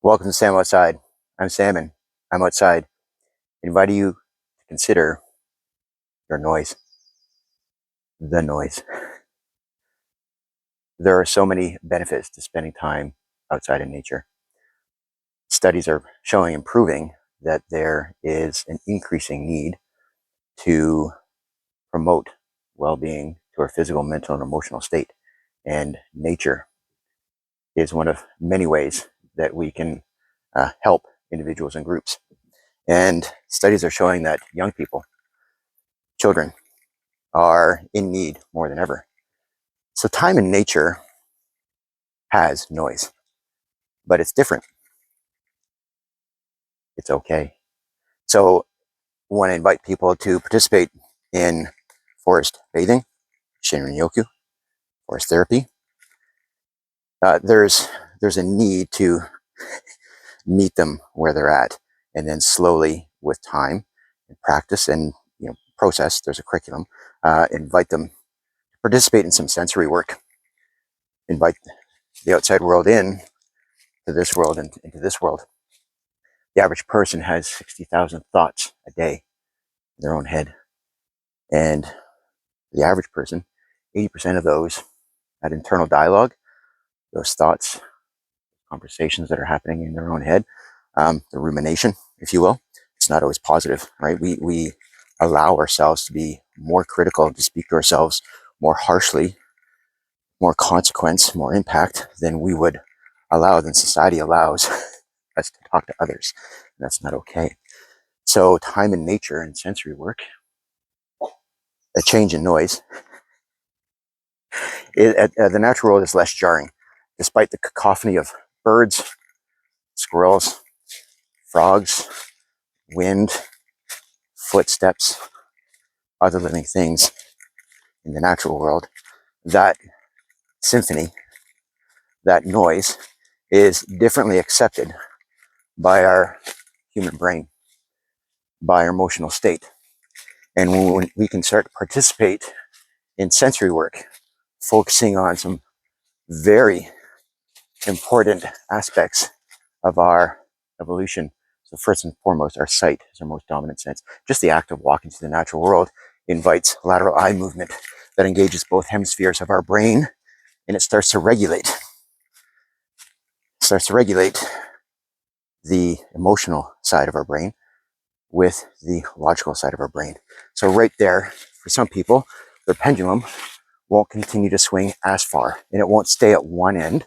Welcome to Sam Outside. I'm Sam and I'm outside, inviting you to consider your noise, the noise. There are so many benefits to spending time outside in nature. Studies are showing and proving that there is an increasing need to promote well-being to our physical, mental, and emotional state. And nature is one of many ways that we can help individuals and groups. And studies are showing that young people, children, are in need more than ever. So time in nature has noise, but it's different. It's okay. So I want to invite people to participate in forest bathing, Shinrin-yoku, forest therapy. There's a need to meet them where they're at, and then slowly, with time and practice and process, there's a curriculum. Invite them to participate in some sensory work. Invite the outside world in to this world and into this world. The average person has 60,000 thoughts a day in their own head. And the average person, 80% of those, that internal dialogue, those thoughts, conversations that are happening in their own head, the rumination, if you will, it's not always positive, right? We allow ourselves to be more critical, to speak to ourselves more harshly, more consequence, more impact than we would allow, than society allows us to talk to others. And that's not okay. So time in nature and sensory work, a change in noise, the natural world is less jarring, despite the cacophony of birds, squirrels, frogs, wind, footsteps, other living things in the natural world. That symphony, that noise, is differently accepted by our human brain, by our emotional state. And when we can start to participate in sensory work, focusing on some very important aspects of our evolution. So first and foremost, our sight is our most dominant sense. Just the act of walking through the natural world invites lateral eye movement that engages both hemispheres of our brain, and it starts to regulate the emotional side of our brain with the logical side of our brain. So right there, for some people, their pendulum won't continue to swing as far, and it won't stay at one end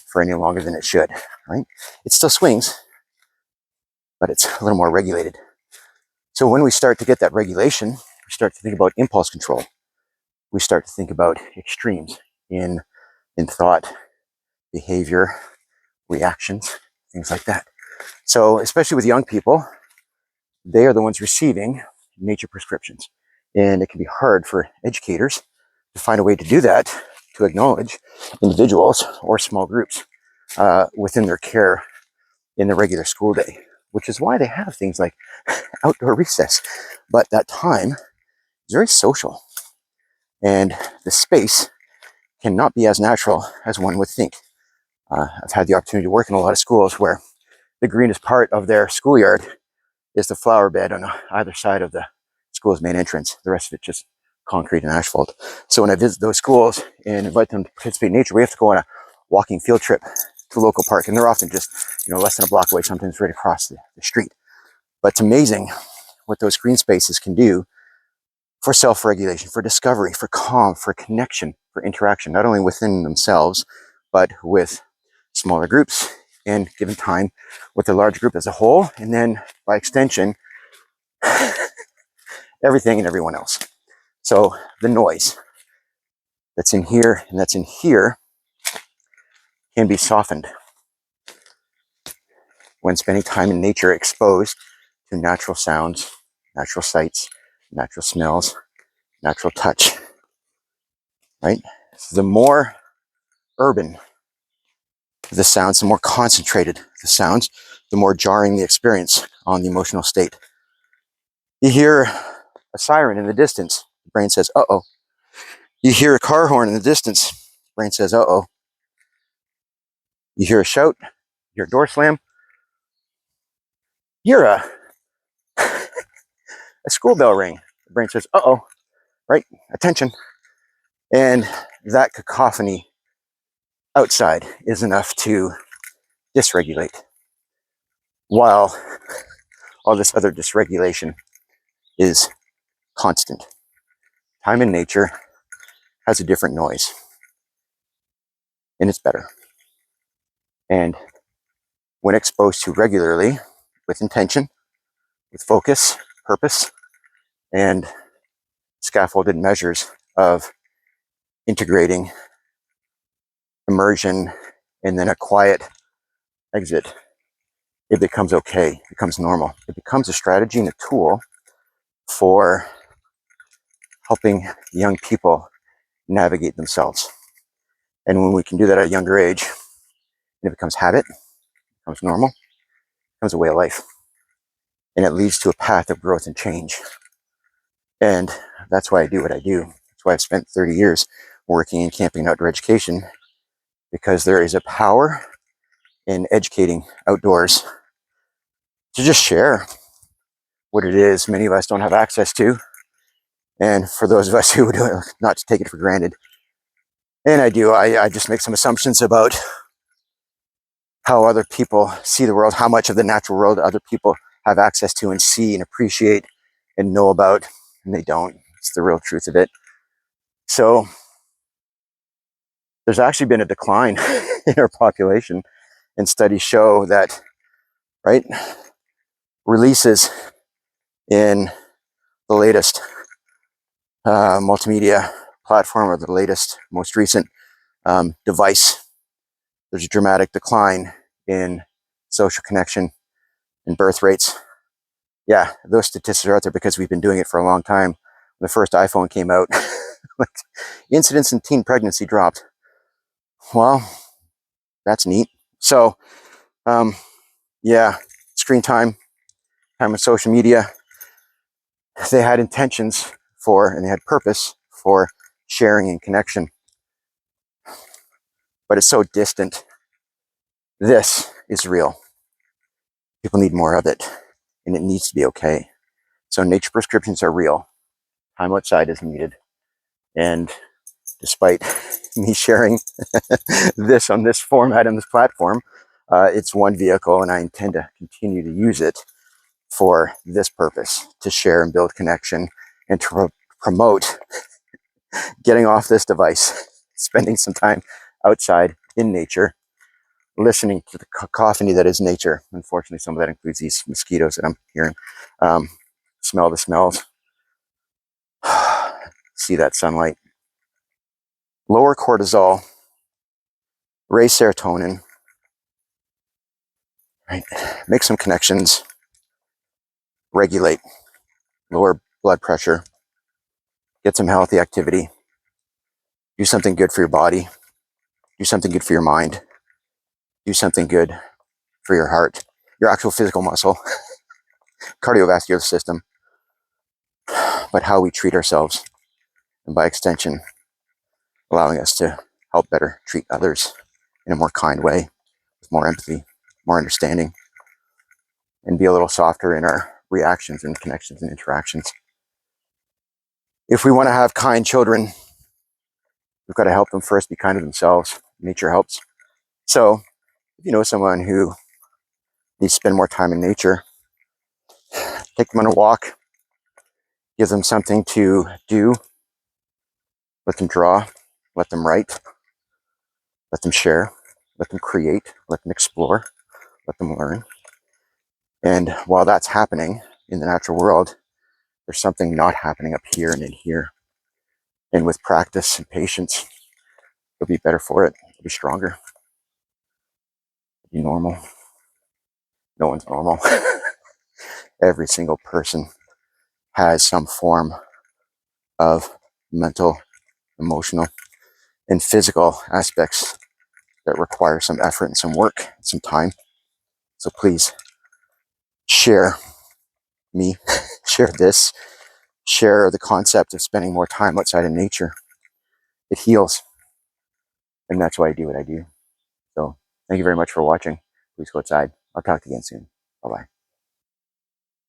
for any longer than it should, right? It still swings, but it's a little more regulated. So when we start to get that regulation, we start to think about impulse control. We start to think about extremes in thought, behavior, reactions, things like that. So especially with young people, they are the ones receiving nature prescriptions. And it can be hard for educators to find a way to do that, to acknowledge individuals or small groups within their care in the regular school day, which is why they have things like outdoor recess. But that time is very social, and the space cannot be as natural as one would think. I've had the opportunity to work in a lot of schools where the greenest part of their schoolyard is the flower bed on either side of the school's main entrance. The rest of it just concrete and asphalt. So when I visit those schools and invite them to participate in nature, we have to go on a walking field trip to a local park, and they're often just less than a block away, sometimes right across the street. But it's amazing what those green spaces can do for self-regulation, for discovery, for calm, for connection, for interaction, not only within themselves, but with smaller groups, and given time with the large group as a whole, and then by extension, everything and everyone else. So the noise that's in here and that's in here can be softened when spending time in nature, exposed to natural sounds, natural sights, natural smells, natural touch, right? So the more urban the sounds, the more concentrated the sounds, the more jarring the experience on the emotional state. You hear a siren in the distance, the brain says, uh-oh. You hear a car horn in the distance, the brain says, uh-oh. You hear a shout, you hear a door slam, hear a school bell ring. The brain says, uh-oh, right? Attention. And that cacophony outside is enough to dysregulate, while all this other dysregulation is constant. Time in nature has a different noise, and it's better. And when exposed to regularly, with intention, with focus, purpose, and scaffolded measures of integrating immersion and then a quiet exit, it becomes okay, it becomes normal. It becomes a strategy and a tool for helping young people navigate themselves. And when we can do that at a younger age, it becomes habit, becomes normal, becomes a way of life. And it leads to a path of growth and change. And that's why I do what I do. That's why I've spent 30 years working in camping and outdoor education, because there is a power in educating outdoors to just share what it is many of us don't have access to. And for those of us who do it, not to take it for granted. And I just make some assumptions about how other people see the world, how much of the natural world other people have access to and see and appreciate and know about, and they don't. It's the real truth of it. So there's actually been a decline in our population, and studies show that, right, releases in the latest multimedia platform, or the latest, most recent device, there's a dramatic decline in social connection and birth rates. Yeah, those statistics are out there because we've been doing it for a long time. When the first iPhone came out, like, incidence in teen pregnancy dropped. Well, that's neat. So, yeah, screen time on social media, they had intentions for, and they had purpose for sharing and connection, but it's so distant. This is real. People need more of it, and it needs to be okay. So nature prescriptions are real. Time outside is needed. And despite me sharing this on this format and this platform, it's one vehicle, and I intend to continue to use it for this purpose, to share and build connection, and to promote getting off this device, spending some time outside in nature, listening to the cacophony that is nature. Unfortunately, some of that includes these mosquitoes that I'm hearing. Smell the smells, see that sunlight, lower cortisol, raise serotonin, right? Make some connections, regulate, lower blood pressure, get some healthy activity, do something good for your body, do something good for your mind, do something good for your heart, your actual physical muscle, cardiovascular system, but how we treat ourselves, and by extension, allowing us to help better treat others in a more kind way, with more empathy, more understanding, and be a little softer in our reactions and connections and interactions. If we want to have kind children, we've got to help them first be kind to themselves. Nature helps. So if you know someone who needs to spend more time in nature, take them on a walk, give them something to do, let them draw, let them write, let them share, let them create, let them explore, let them learn. And while that's happening in the natural world, there's something not happening up here and in here. And with practice and patience, you'll be better for it. You'll be stronger. You'll be normal. No one's normal. Every single person has some form of mental, emotional, and physical aspects that require some effort and some work, some time. So please share me, share this, share the concept of spending more time outside in nature. It heals. And that's why I do what I do. So thank you very much for watching. Please go outside. I'll talk to you again soon. Bye-bye.